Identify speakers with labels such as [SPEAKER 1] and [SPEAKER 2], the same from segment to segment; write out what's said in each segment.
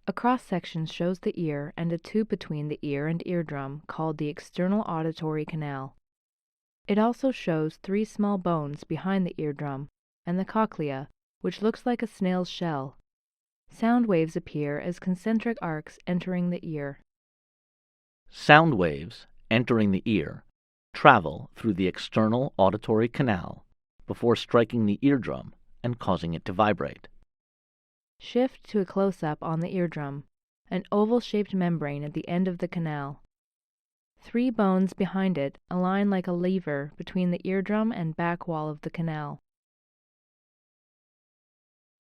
[SPEAKER 1] A cross-section shows the ear and a tube between the ear and eardrum called the external auditory canal. It also shows three small bones behind the eardrum and the cochlea, which looks like a snail's shell. Sound waves appear as concentric arcs entering the ear.
[SPEAKER 2] Sound waves entering the ear travel through the external auditory canal before striking the eardrum and causing it to vibrate.
[SPEAKER 1] Shift to a close-up on the eardrum, an oval-shaped membrane at the end of the canal. Three bones behind it align like a lever between the eardrum and back wall of the canal.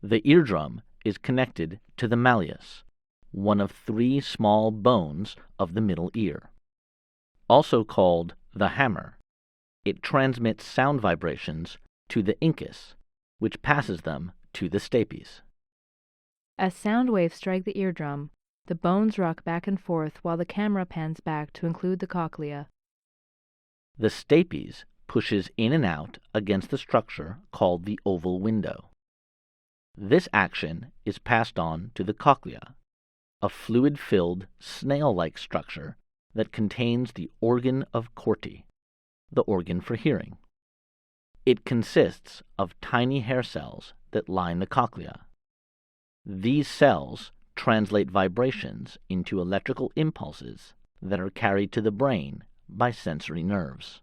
[SPEAKER 2] The eardrum is connected to the malleus, one of three small bones of the middle ear. Also called the hammer, it transmits sound vibrations to the incus, which passes them to the stapes.
[SPEAKER 1] As sound waves strike the eardrum, the bones rock back and forth while the camera pans back to include the cochlea.
[SPEAKER 2] The stapes pushes in and out against the structure called the oval window. This action is passed on to the cochlea, a fluid-filled, snail-like structure that contains the organ of Corti, the organ for hearing. It consists of tiny hair cells that line the cochlea. These cells translate vibrations into electrical impulses that are carried to the brain by sensory nerves.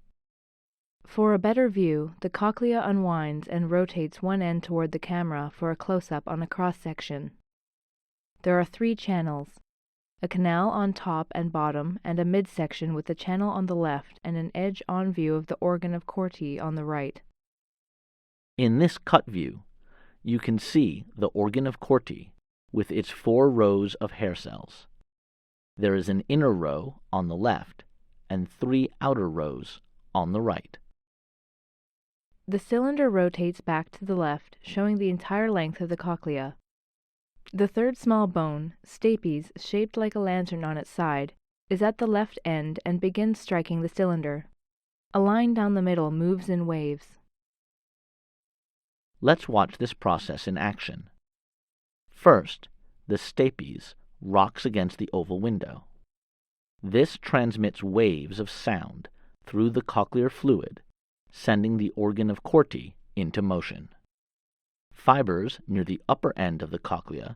[SPEAKER 1] For a better view, the cochlea unwinds and rotates one end toward the camera for a close-up on a cross-section. There are three channels, a canal on top and bottom and a midsection with a channel on the left and an edge-on view of the organ of Corti on the right.
[SPEAKER 2] In this cut view, you can see the organ of Corti with its 4 rows of hair cells. There is an inner row on the left and 3 outer rows on the right.
[SPEAKER 1] The cylinder rotates back to the left, showing the entire length of the cochlea. The third small bone, stapes, shaped like a lantern on its side, is at the left end and begins striking the cylinder. A line down the middle moves in waves.
[SPEAKER 2] Let's watch this process in action. First, the stapes rocks against the oval window. This transmits waves of sound through the cochlear fluid, sending the organ of Corti into motion. Fibers near the upper end of the cochlea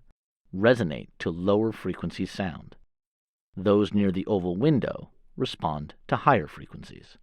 [SPEAKER 2] resonate to lower frequency sound. Those near the oval window respond to higher frequencies.